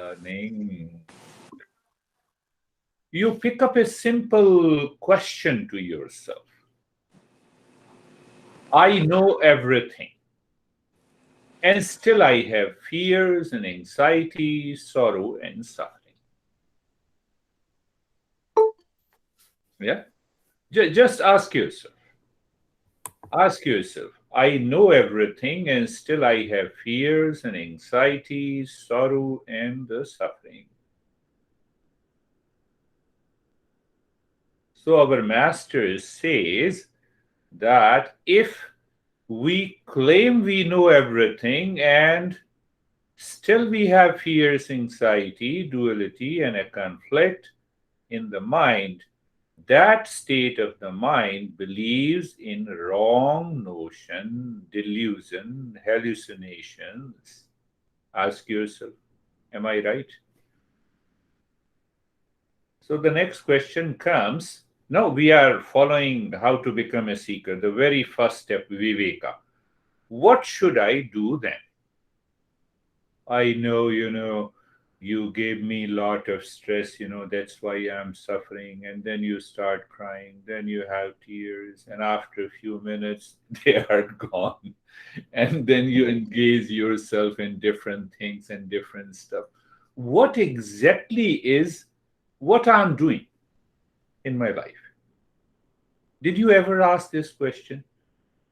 learning, you pick up a simple question to yourself. I know everything, and still I have fears and anxiety, sorrow and suffering. Yeah? Just ask yourself, I know everything, and still I have fears and anxiety, sorrow and the suffering. So our master says that if we claim we know everything and still we have fears, anxiety, duality, and a conflict in the mind, that state of the mind believes in wrong notion, delusion, hallucinations. Ask yourself, am I right? So the next question comes. Now we are following how to become a seeker, the very first step, Viveka. What should I do then? I know, you gave me a lot of stress, that's why I'm suffering. And then you start crying, then you have tears, and after a few minutes, they are gone. And then you engage yourself in different things and different stuff. What exactly is what I'm doing in my life? Did you ever ask this question?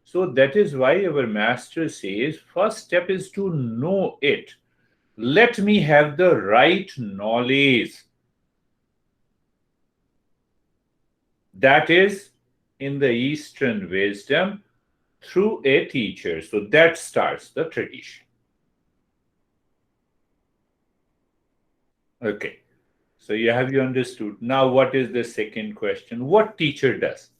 So that is why our master says first step is to know it. Let me have the right knowledge. That is in the Eastern wisdom through a teacher. So that starts the tradition. Okay. So you understood. Now what is the second question? What teacher does?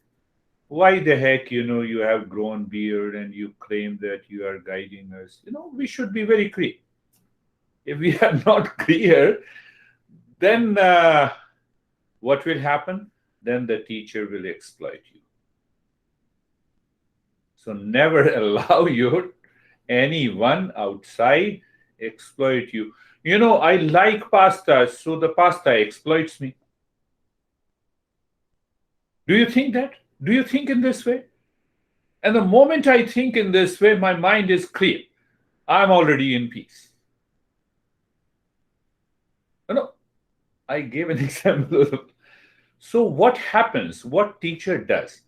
Why the heck, you have grown beard and you claim that you are guiding us? We should be very clear. If we are not clear, then what will happen? Then the teacher will exploit you. So never allow anyone outside exploit you. I like pasta, so the pasta exploits me. Do you think that? Do you think in this way? And the moment I think in this way, my mind is clear. I'm already in peace. No, I gave an example. So what happens? What teacher does?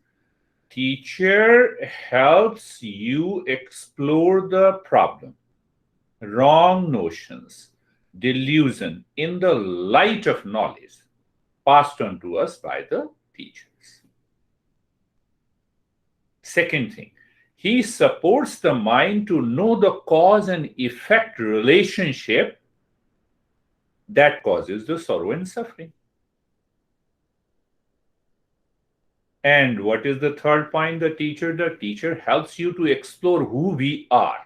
Teacher helps you explore the problem, wrong notions, delusion in the light of knowledge passed on to us by the teachers. Second thing, he supports the mind to know the cause and effect relationship that causes the sorrow and suffering. And what is the third point? The teacher helps you to explore who we are.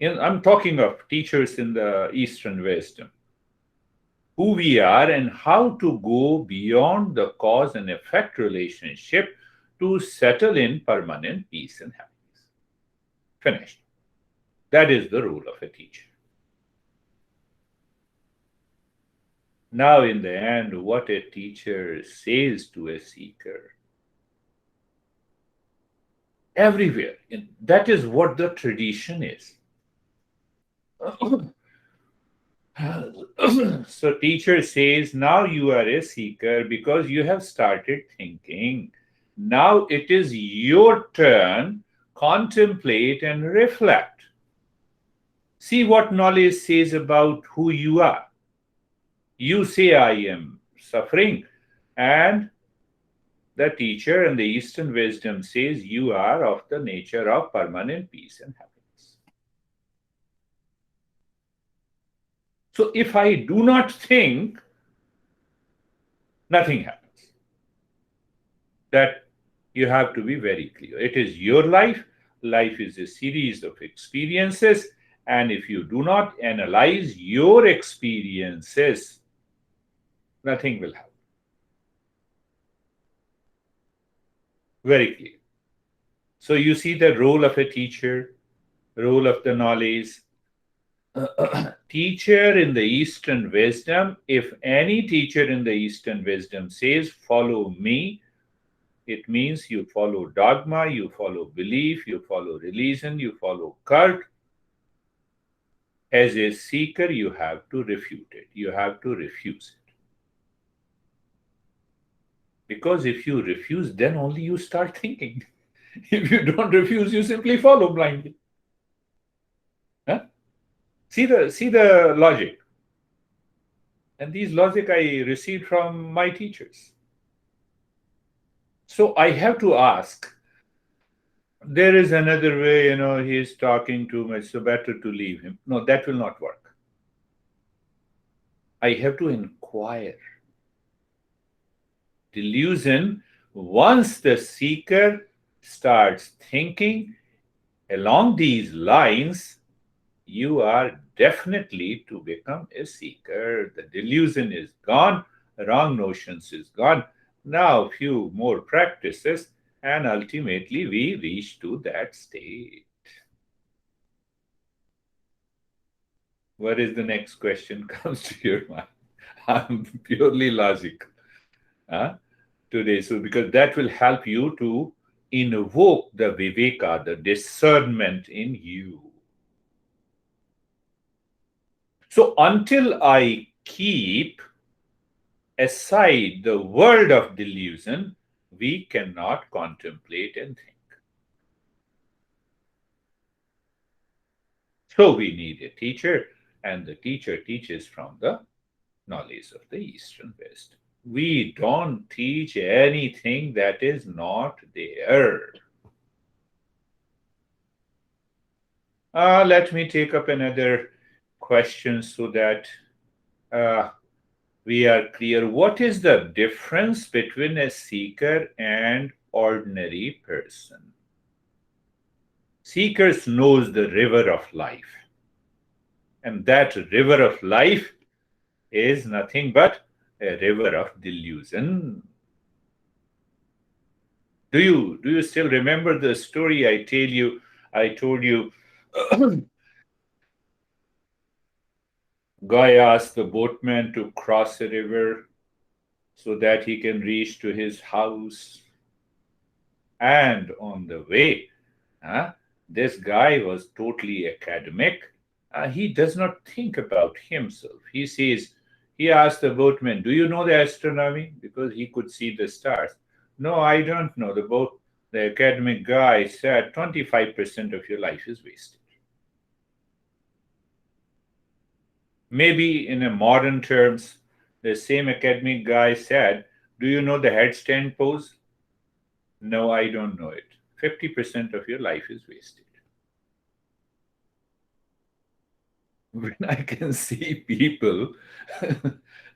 I'm talking of teachers in the Eastern wisdom. Who we are and how to go beyond the cause and effect relationship to settle in permanent peace and happiness. Finished. That is the role of a teacher. Now, in the end, what a teacher says to a seeker. Everywhere. That is what the tradition is. So teacher says, now you are a seeker because you have started thinking. Now it is your turn. Contemplate and reflect. See what knowledge says about who you are. You say, I am suffering. And the teacher and the Eastern wisdom says, you are of the nature of permanent peace and happiness. So if I do not think, nothing happens. That you have to be very clear. It is your life. Life is a series of experiences. And if you do not analyze your experiences, nothing will happen. Very clear. So you see the role of a teacher, role of the knowledge, Teacher in the Eastern wisdom, if any teacher in the Eastern wisdom says, follow me, it means you follow dogma, you follow belief, you follow religion, you follow cult. As a seeker, you have to refute it. You have to refuse it. Because if you refuse, then only you start thinking. If you don't refuse, you simply follow blindly. Huh? See the logic. And these logic I received from my teachers. So I have to ask, there is another way, he's talking too much, so better to leave him. No, that will not work. I have to inquire. Delusion, once the seeker starts thinking along these lines, you are definitely to become a seeker. The delusion is gone, wrong notions is gone. Now, few more practices, and ultimately we reach to that state. What is the next question comes to your mind? I'm purely logical today. So, because that will help you to invoke the Viveka, the discernment in you. So, until I keep aside the world of delusion, we cannot contemplate and think. So, we need a teacher, and the teacher teaches from the knowledge of the Eastern West. We don't teach anything that is not there. Let me take up another question so that uh, we are clear. What is the difference between a seeker and ordinary person? Seekers knows the river of life, and that river of life is nothing but a river of delusion. Do you still remember the story I told you guy asked the boatman to cross a river so that he can reach to his house. And on the way, this guy was totally academic. He does not think about himself. He asked the boatman, do you know the astronomy? Because he could see the stars. No, I don't know. The academic guy said 25% of your life is wasted. Maybe in a modern terms, the same academic guy said, do you know the headstand pose? No, I don't know it. 50% of your life is wasted. When I can see people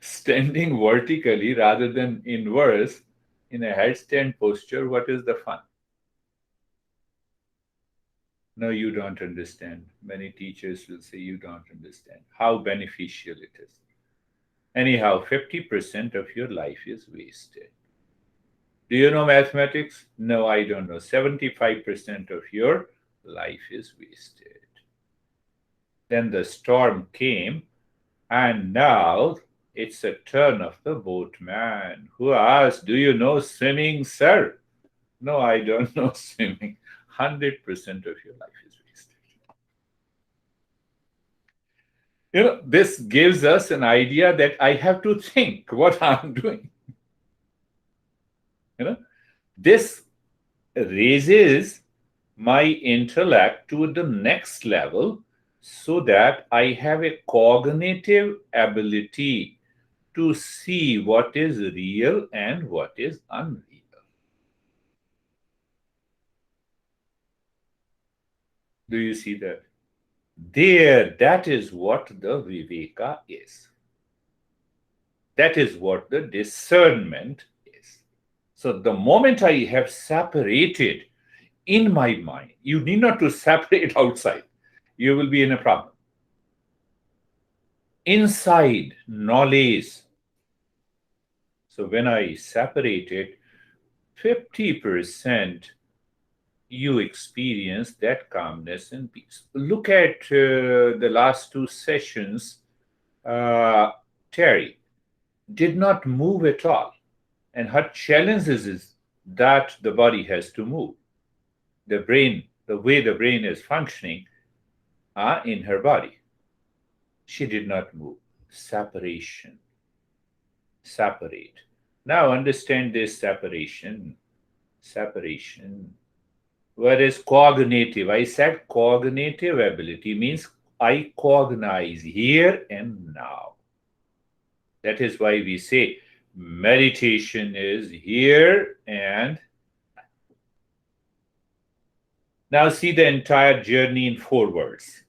standing vertically rather than inverse in a headstand posture, what is the fun? No, you don't understand. Many teachers will say you don't understand how beneficial it is. Anyhow, 50% of your life is wasted. Do you know mathematics? No, I don't know. 75% of your life is wasted. Then the storm came, and now it's a turn of the boatman who asked, do you know swimming, sir? No, I don't know swimming. 100% of your life is wasted. This gives us an idea that I have to think what I'm doing. This raises my intellect to the next level so that I have a cognitive ability to see what is real and what is unreal. Do you see that? That is what the Viveka is. That is what the discernment is. So the moment I have separated in my mind, you need not to separate outside. You will be in a problem. Inside knowledge. So when I separated 50% you experience that calmness and peace. Look at the last two sessions. Terry did not move at all. And her challenge is that the body has to move. The brain, the way the brain is functioning in her body. She did not move. Separation. Separate. Now understand this separation. Separation. What is cognitive? I said cognitive ability means I cognize here and now. That is why we say meditation is here and now. See the entire journey in 4 words.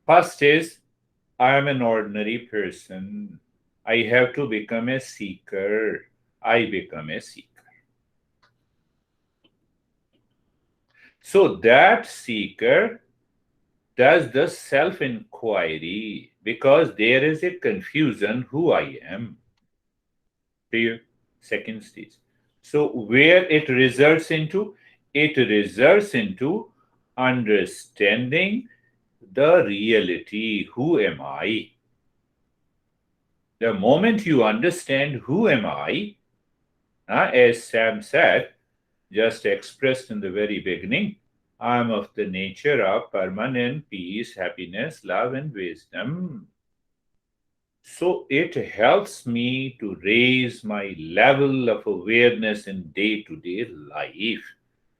First is I am an ordinary person. I have to become a seeker. I become a seeker. So that seeker does the self inquiry because there is a confusion who I am. Clear? Second stage. So where it results into? It results into understanding the reality. Who am I? The moment you understand who am I, as Sam said, just expressed in the very beginning, I am of the nature of permanent peace, happiness, love, and wisdom. So it helps me to raise my level of awareness in day to day life.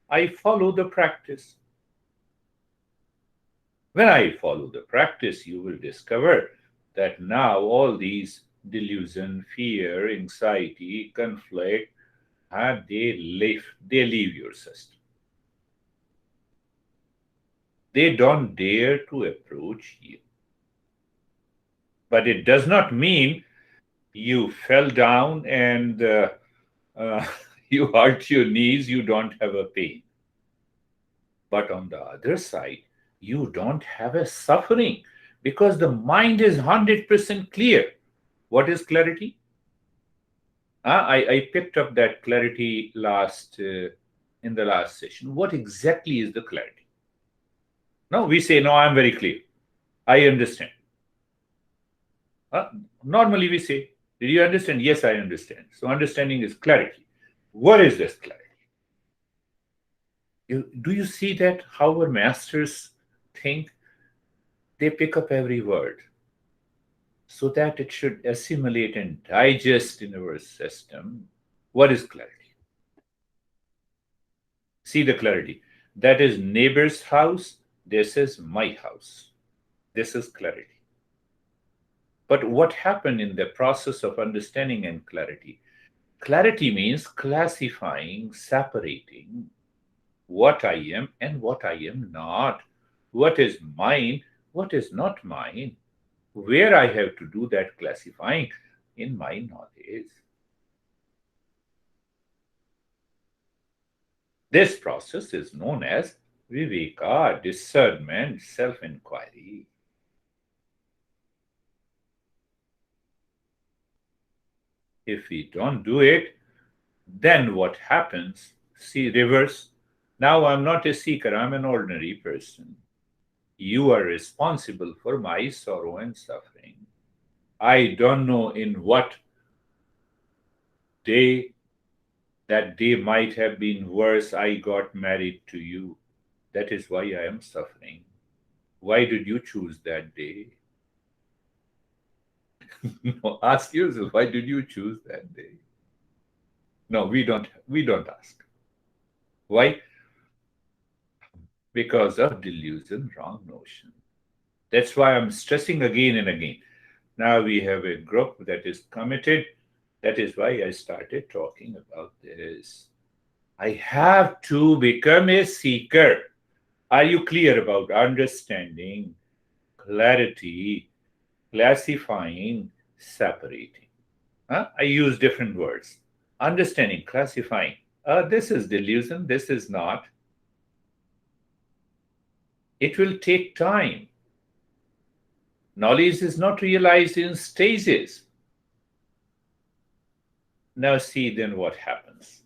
I follow the practice. When I follow the practice, you will discover that now all these delusion, fear, anxiety, conflict, they leave your system. They don't dare to approach you. But it does not mean you fell down and uh, you hurt your knees, you don't have a pain. But on the other side, you don't have a suffering because the mind is 100% clear. What is clarity? I picked up that clarity in the last session. What exactly is the clarity? No, we say, no, I'm very clear. I understand. Uh, Normally we say, did you understand? Yes, I understand. So understanding is clarity. What is this clarity? Do you see that how our masters think? They pick up every word so that it should assimilate and digest in our system. What is clarity? See the clarity. That is neighbor's house. This is my house. This is clarity. But what happened in the process of understanding and clarity? Clarity means classifying, separating what I am and what I am not, what is mine, what is not mine, where I have to do that classifying in my knowledge. This process is known as Viveka, discernment, self inquiry. If we don't do it, then what happens? See, reverse. Now I'm not a seeker, I'm an ordinary person. You are responsible for my sorrow and suffering. I don't know in what day, that day might have been worse. I got married to you. That is why I am suffering. Why did you choose that day? No, ask yourself, why did you choose that day? No, we don't ask. Why? Because of delusion, wrong notion. That's why I'm stressing again and again. Now we have a group that is committed. That is why I started talking about this. I have to become a seeker. Are you clear about understanding, clarity, classifying, separating? I use different words. Understanding, classifying. This is delusion, this is not. It will take time. Knowledge is not realized in stages. Now, see then what happens.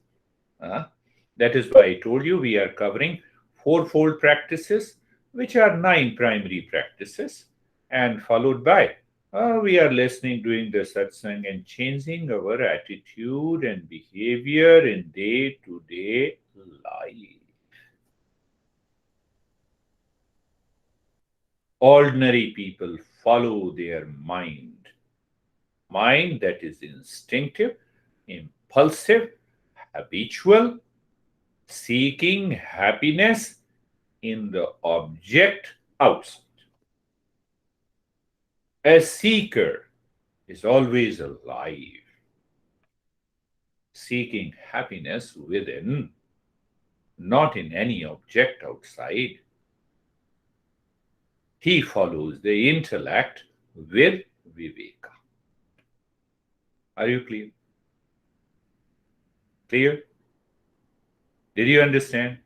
That is why I told you we are covering fourfold practices, which are 9 primary practices, and followed by we are listening, doing the satsang, and changing our attitude and behavior in day to day life. Ordinary people follow their mind that is instinctive, impulsive, habitual, seeking happiness in the object outside. A seeker is always alive, seeking happiness within, not in any object outside. He follows the intellect with Viveka. Are you clear? Clear? Did you understand?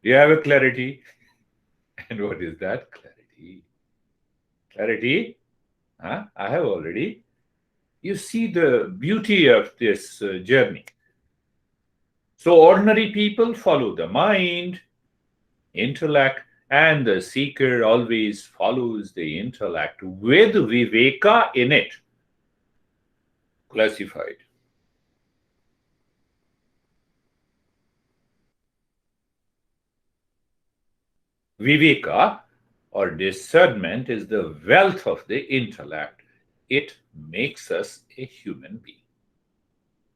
Do you have a clarity? And what is that clarity? Clarity? Huh? I have already. You see the beauty of this journey. So, ordinary people follow the mind, intellect, and the seeker always follows the intellect with Viveka in it, classified. Viveka or discernment is the wealth of the intellect. It makes us a human being.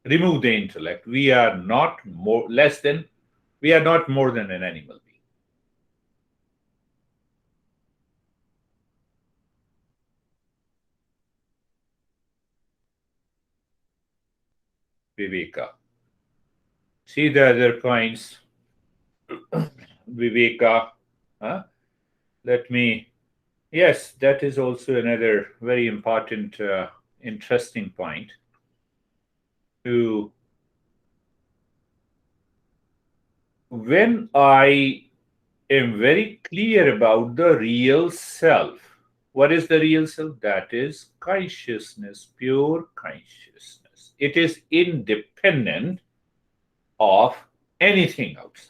Remove the intellect. We are not more than an animal being. Viveka. See the other points. Viveka. Huh? Let me. Yes, that is also another very important, interesting point. To when I am very clear about the real self. What is the real self? That is consciousness, pure consciousness. It is independent of anything outside.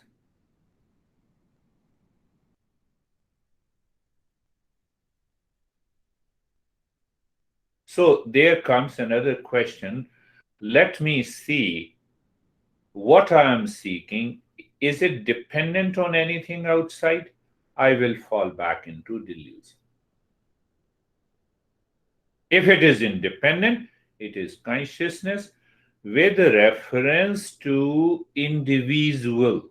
So there comes another question. Let me see what I am seeking. Is it dependent on anything outside? I will fall back into delusion. If it is independent, it is consciousness with reference to individual.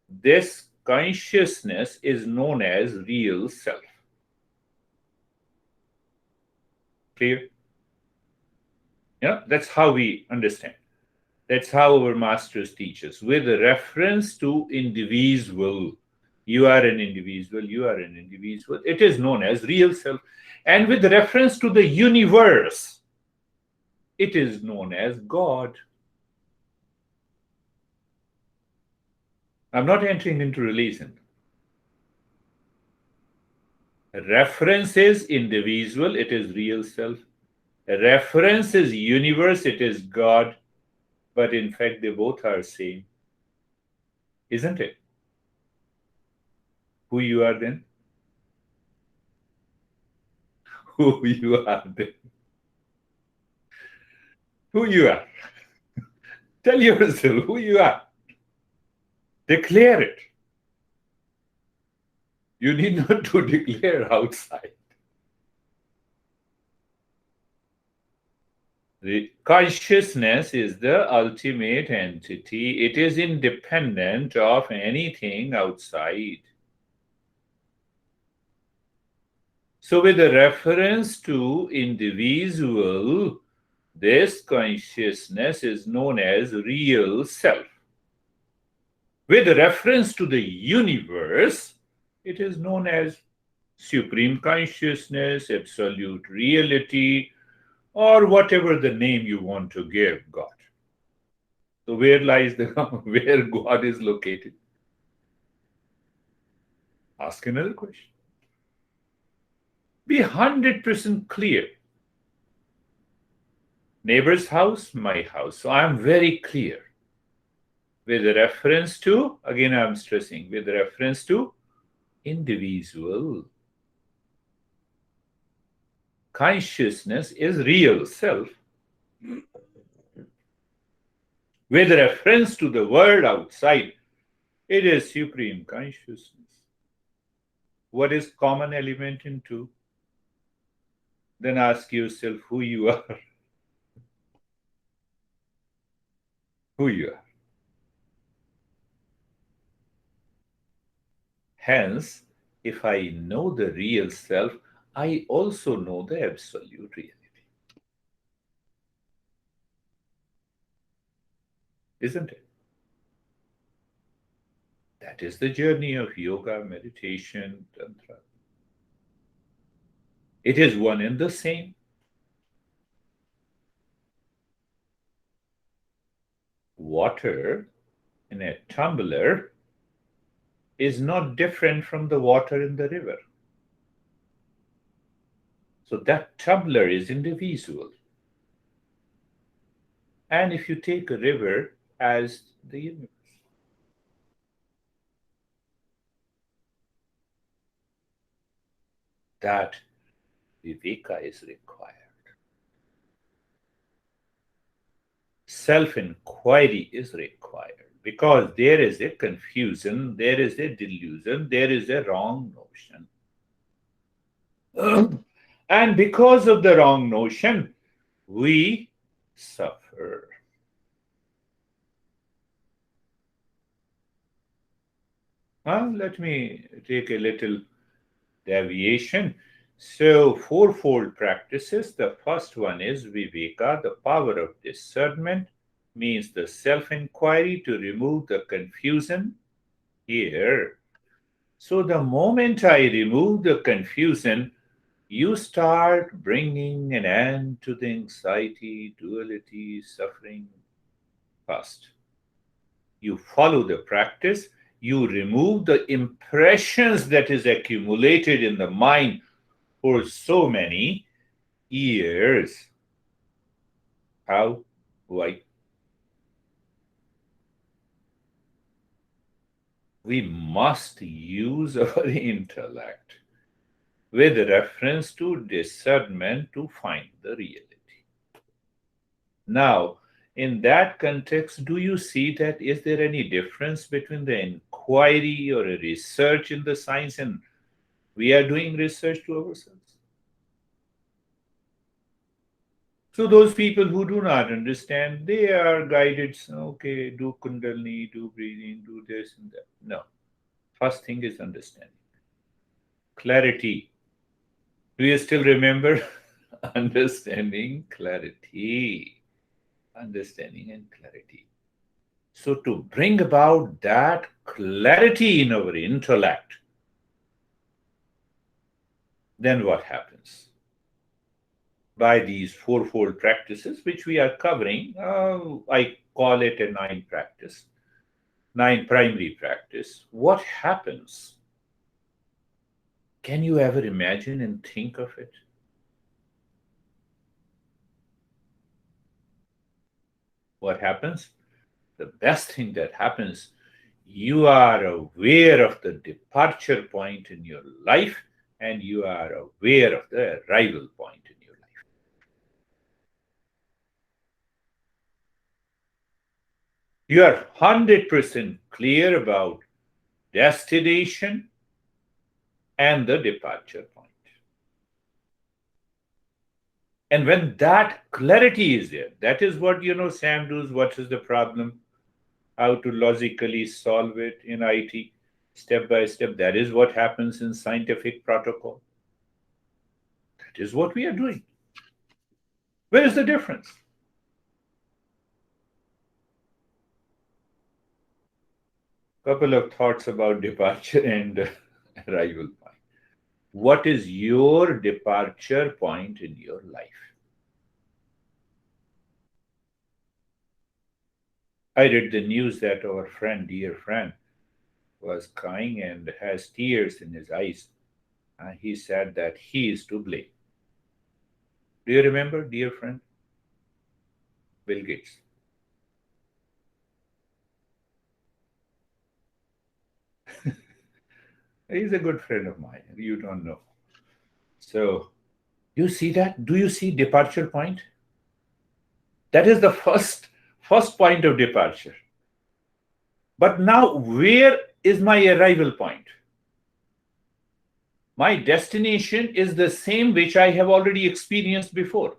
This consciousness is known as real self. Clear? Yeah, that's how we understand. That's how our masters teach us, with reference to individual. You are an individual, you are an individual. It is known as real self. And with reference to the universe, it is known as God. I'm not entering into religion. Reference is individual, it is real self. Reference is universe, it is God. But in fact, they both are same. Isn't it? Who you are then? Who you are then? Who you are? Tell yourself who you are. Declare it. You need not to declare outside. The consciousness is the ultimate entity. It is independent of anything outside. So, with a reference to individual, this consciousness is known as real self. With reference to the universe, it is known as supreme consciousness, absolute reality, or whatever the name you want to give God. So where lies where God is located? Ask another question. Be 100% clear. Neighbor's house, my house. So I am very clear. with reference to, again I'm stressing, with reference to individual. Consciousness is real self with reference to the world outside. It is supreme consciousness. What is common element in two? Then ask yourself who you are. Who you are. Hence, if I know the real self, I also know the absolute reality. Isn't it? That is the journey of yoga, meditation, tantra. It is one and the same. Water in a tumbler is not different from the water in the river. So that tumbler is indivisible. And if you take a river as the universe, that Viveka is required. Self-inquiry is required because there is a confusion, there is a delusion, there is a wrong notion. And because of the wrong notion, we suffer. Let me take a little deviation. So, fourfold practices. The first one is Viveka, the power of discernment, means the self inquiry to remove the confusion here. So, the moment I remove the confusion, you start bringing an end to the anxiety, duality, suffering first. You follow the practice, you remove the impressions that is accumulated in the mind for so many years. How? Why? We must use our intellect with reference to discernment to find the reality. Now, in that context, do you see that is there any difference between the inquiry or a research in the science and we are doing research to ourselves? So those people who do not understand, they are guided, okay, do kundalini, do breathing, do this and that. No. First thing is understanding. Clarity. Do you still remember? Understanding, clarity. Understanding and clarity. So to bring about that clarity in our intellect, then what happens? By these fourfold practices, which we are covering, I call it a nine primary practice. What happens? Can you ever imagine and think of it? What happens? The best thing that happens, you are aware of the departure point in your life and you are aware of the arrival point in your life. You are 100% clear about destination and the departure point. And when that clarity is there, that is what, Sam does. What is the problem? How to logically solve it in IT, step by step. That is what happens in scientific protocol. That is what we are doing. Where is the difference? Couple of thoughts about departure and arrival point. What is your departure point in your life? I read the news that our friend, dear friend, was crying and has tears in his eyes. And he said that he is to blame. Do you remember, dear friend? Bill Gates. He's a good friend of mine. You don't know. So, you see that? Do you see departure point? That is the first point of departure. But now, where is my arrival point? My destination is the same which I have already experienced before.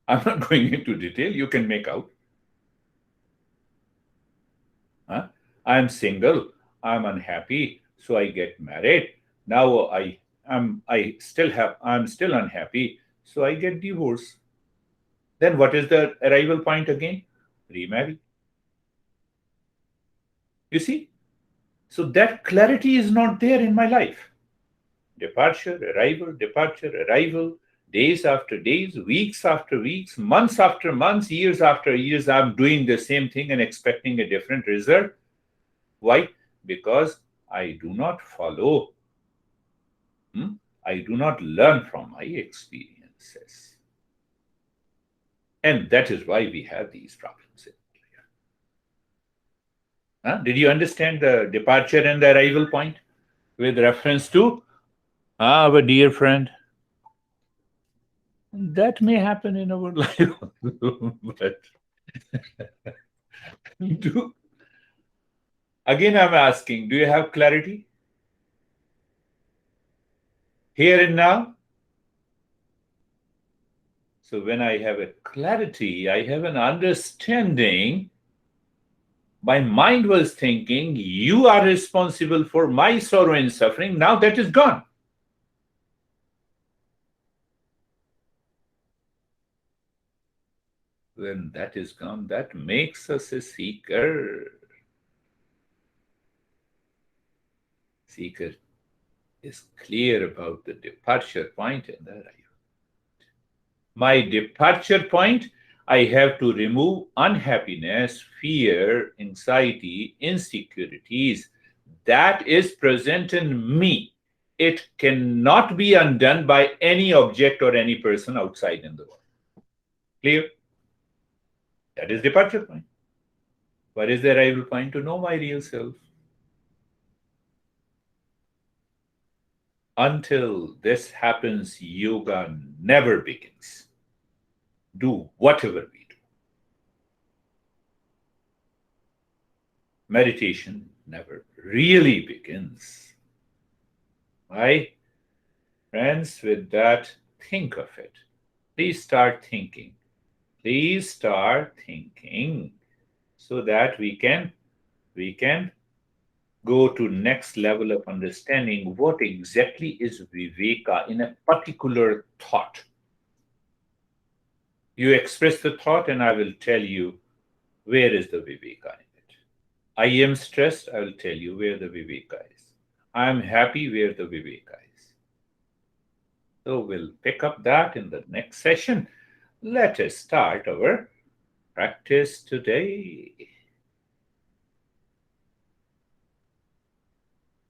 I'm not going into detail. You can make out. Huh? I'm single. I'm unhappy, so I get married. Now I'm still unhappy, so I get divorced. Then what is the arrival point again? Remarry. You see? So that clarity is not there in my life. Departure, arrival, days after days, weeks after weeks, months after months, years after years, I'm doing the same thing and expecting a different result. Why? Because I do not follow, I do not learn from my experiences. And that is why we have these problems. Did you understand the departure and the arrival point with reference to our dear friend? That may happen in our life, but do, again, I'm asking, do you have clarity here and now? So when I have a clarity, I have an understanding. My mind was thinking, you are responsible for my sorrow and suffering. Now that is gone. When that is gone, that makes us a seeker. Seeker is clear about the departure point and the arrival. My departure point, I have to remove unhappiness, fear, anxiety, insecurities that is present in me. It cannot be undone by any object or any person outside in the world. Clear? That is departure point. What is the arrival point? To know my real self. Until this happens, yoga never begins. Do whatever we do. Meditation never really begins. Right? Friends, with that, think of it. Please start thinking. Please start thinking so that we can go to next level of understanding what exactly is Viveka in a particular thought. You express the thought and I will tell you where is the Viveka in it. I am stressed, I will tell you where the Viveka is. I am happy, where the Viveka is. So we'll pick up that in the next session. Let us start our practice today.